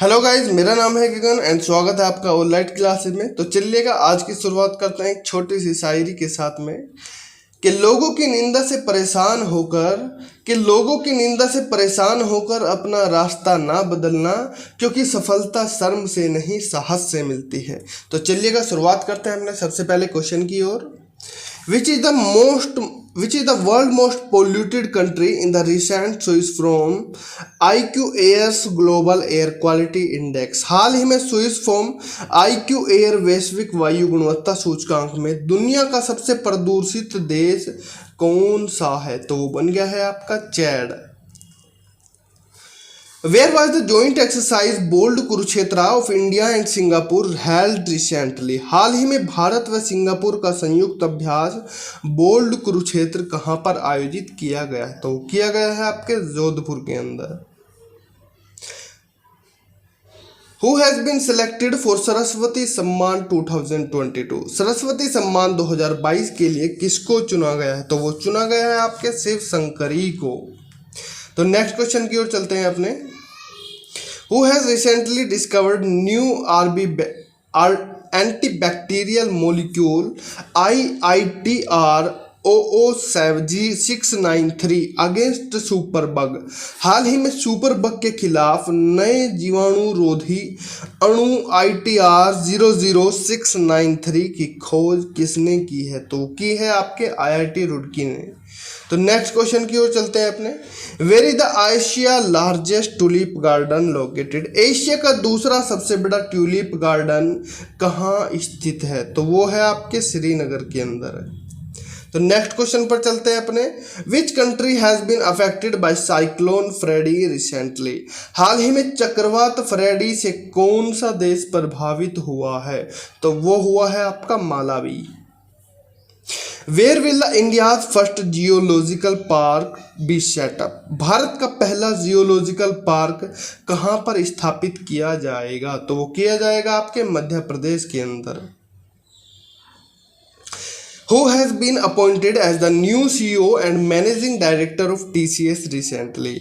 Hello guys, मेरा नाम है गगन एंड स्वागत है आपका ऑनलाइन क्लासेस में। तो चलिएगा आज की शुरुआत करते हैं एक छोटी सी शायरी के साथ में कि लोगों की निंदा से परेशान होकर अपना रास्ता ना बदलना, क्योंकि सफलता शर्म से नहीं साहस से मिलती है। तो चलिएगा शुरुआत करते हैं अपने सबसे पहले क्वेश्चन की ओर। Which is the world most polluted country in the recent choice from IQ Air's Global Air Quality Index? हाल ही में स्विस फॉर्म IQ Air वैश्विक वायु गुणवत्ता सूचकांक में दुनिया का सबसे प्रदूषित देश कौन सा है? तो वो बन गया है आपका चैड। Where was the joint exercise bold Kurukshetra of India and Singapore held recently? हाल ही में भारत व सिंगापुर का संयुक्त अभ्यास बोल्ड कुरुक्षेत्र कहाँ पर आयोजित किया गया है? तो किया गया है आपके जोधपुर के अंदर। Who has been selected for Saraswati सम्मान 2022? सरस्वती सम्मान 2022 के लिए किसको चुना गया है? तो वो चुना गया है आपके शिव शंकरी को। तो नेक्स्ट क्वेश्चन की ओर चलते हैं अपने। Who has recently discovered new antibacterial molecule IITR 00693 against superbug? हाल ही में सुपरबग के खिलाफ नए जीवाणुरोधी अणु ITR 00693 की खोज किसने की है? तो की है आपके IIT रुड़की ने। तो नेक्स्ट क्वेश्चन की ओर चलते हैं अपने। Where is the Asia largest tulip garden located? Asia का दूसरा सबसे बड़ा ट्यूलिप गार्डन कहाँ स्थित है? तो वो है आपके श्रीनगर के अंदर है। तो नेक्स्ट क्वेश्चन पर चलते हैं अपने। Which country has been affected by cyclone Freddy recently? हाल ही में चक्रवात फ्रेडी से कौन सा देश प्रभावित हुआ है? तो वो हुआ है आपका मालावी। Where will the India's first geological park be set up? Bharat का पहला जियोलॉजिकल पार्क कहाँ पर स्थापित किया जाएगा? तो वो किया जाएगा आपके मध्य प्रदेश के अंदर। Who has been appointed as the new CEO and Managing Director of TCS recently?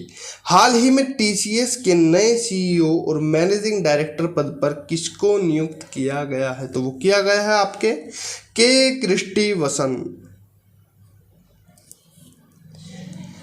हाल ही में TCS के नए CEO और मैनेजिंग डायरेक्टर पद पर किसको नियुक्त किया गया है? तो वो किया गया है आपके के क्रिस्टी वसन।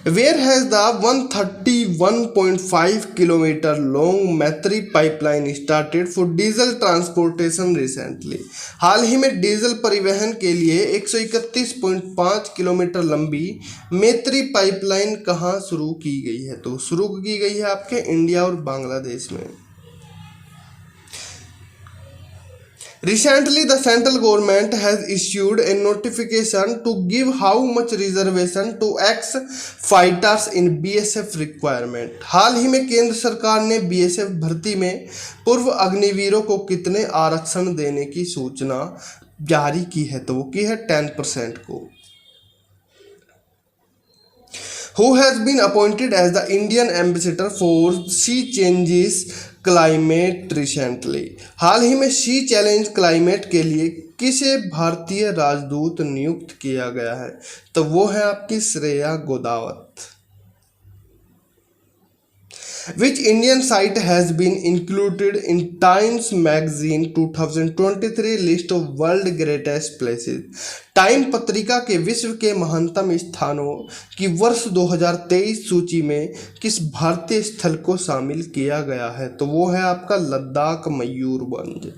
Where has the 131.5 kilometre long Maitri pipeline started for diesel transportation recently? हाल ही में डीजल परिवहन के लिए 131.5 किलोमीटर लंबी मैत्री पाइपलाइन कहाँ शुरू की गई है? तो शुरू की गई है आपके इंडिया और बांग्लादेश में। Recently, the central government has issued a notification to give how much reservation to ex-fighters in BSF requirement. हाल ही में केंद्र सरकार ने BSF भर्ती में पूर्व अग्निवीरों को कितने आरक्षण देने की सूचना जारी की है? तो वो की है 10% को। Who has been appointed as the Indian ambassador for Sea Changes Climate recently? हाल ही में सी चैलेंज क्लाइमेट के लिए किसे भारतीय राजदूत नियुक्त किया गया है? तो वो है आपकी Shreya Godavat. Which Indian site has been included in Times Magazine 2023 list of world greatest places? Time पत्रिका के विश्व के महानतम स्थानों की वर्ष 2023 सूची में किस भारतीय स्थल को शामिल किया गया है? तो वो है आपका लद्दाख मयूरभंज।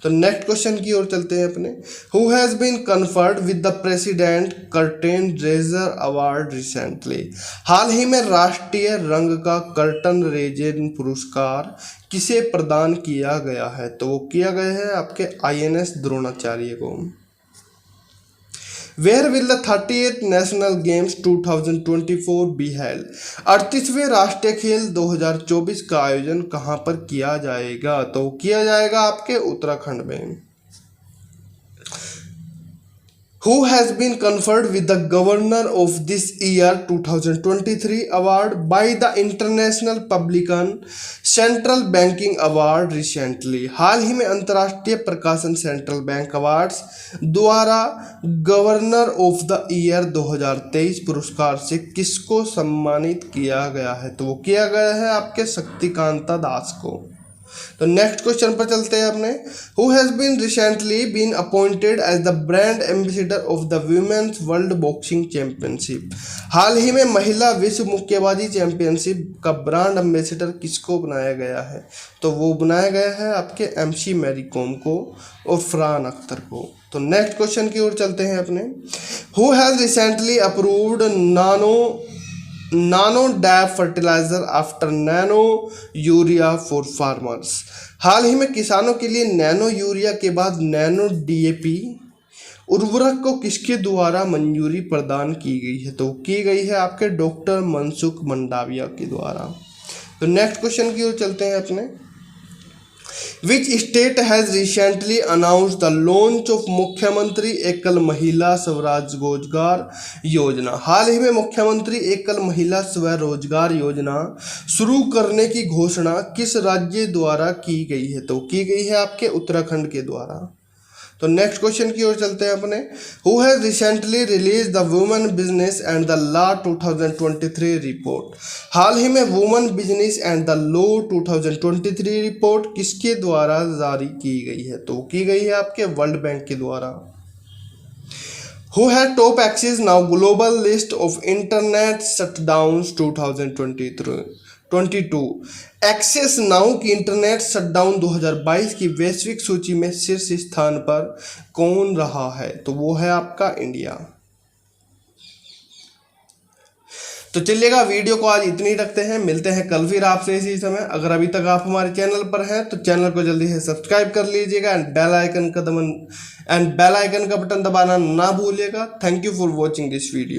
तो नेक्स्ट क्वेश्चन की ओर चलते हैं अपने। Who has been conferred with the President Curtin Raiser Award recently? हाल ही में राष्ट्रीय रंग का कर्टन रेजर पुरस्कार किसे प्रदान किया गया है? तो वो किया गया है आपके INS द्रोणाचार्य को। Where will the 38th National Games 2024 be held? 38वें राष्ट्रीय खेल 2024 का आयोजन कहाँ पर किया जाएगा? तो किया जाएगा आपके उत्तराखंड में। Who has been conferred with the Governor of this year 2023 award by the International Publican Central Banking Award recently? हाल ही में अंतर्राष्ट्रीय प्रकाशन सेंट्रल बैंक अवार्ड्स द्वारा गवर्नर ऑफ द ईयर 2023 पुरस्कार से किसको सम्मानित किया गया है? तो वो किया गया है आपके शक्तिकांता दास को। तो नेक्स्ट क्वेश्चन पर चलते हैं अपने। Who has been recently been appointed as the brand ambassador of the women's world boxing championship? हाल ही में महिला विश्व मुक्केबाजी चैंपियनशिप का ब्रांड एम्बेसडर किसको बनाया गया है? तो वो बनाया गया है आपके MC मैरी कॉम को और फरहान अख्तर को। तो नेक्स्ट क्वेश्चन की ओर चलते हैं अपने। Who has recently approved nano DAP fertiliser after nano urea for farmers? हाल ही में किसानों के लिए नैनो यूरिया के बाद नैनो DAP उर्वरक को किसके द्वारा मंजूरी प्रदान की गई है? तो की गई है आपके डॉक्टर मनसुख मंडाविया के द्वारा। तो नेक्स्ट क्वेश्चन की ओर चलते हैं अपने। Which state has recently announced the launch of मुख्यमंत्री एकल महिला स्वराज रोजगार योजना? हाल ही में मुख्यमंत्री एकल महिला स्वरोजगार योजना शुरू करने की घोषणा किस राज्य द्वारा की गई है? तो की गई है आपके उत्तराखंड के द्वारा। तो नेक्स्ट क्वेश्चन की ओर चलते हैं अपने। Who has recently release the women business and the law 2023 report? हाल ही में women business and the law 2023 report किसके द्वारा जारी की गई है? तो की गई है आपके वर्ल्ड बैंक के द्वारा। Who had top access now global list of internet shutdowns 2022? Access Now की इंटरनेट शटडाउन 2022 की वैश्विक सूची में शीर्ष स्थान पर कौन रहा है? तो वो है आपका इंडिया। तो चलिएगा, वीडियो को आज इतनी रखते हैं, मिलते हैं कल फिर आपसे इसी समय। अगर अभी तक आप हमारे चैनल पर हैं तो चैनल को जल्दी से सब्सक्राइब कर लीजिएगा एंड बेल आइकन का बटन दबाना ना भूलिएगा। Thank you for watching this video.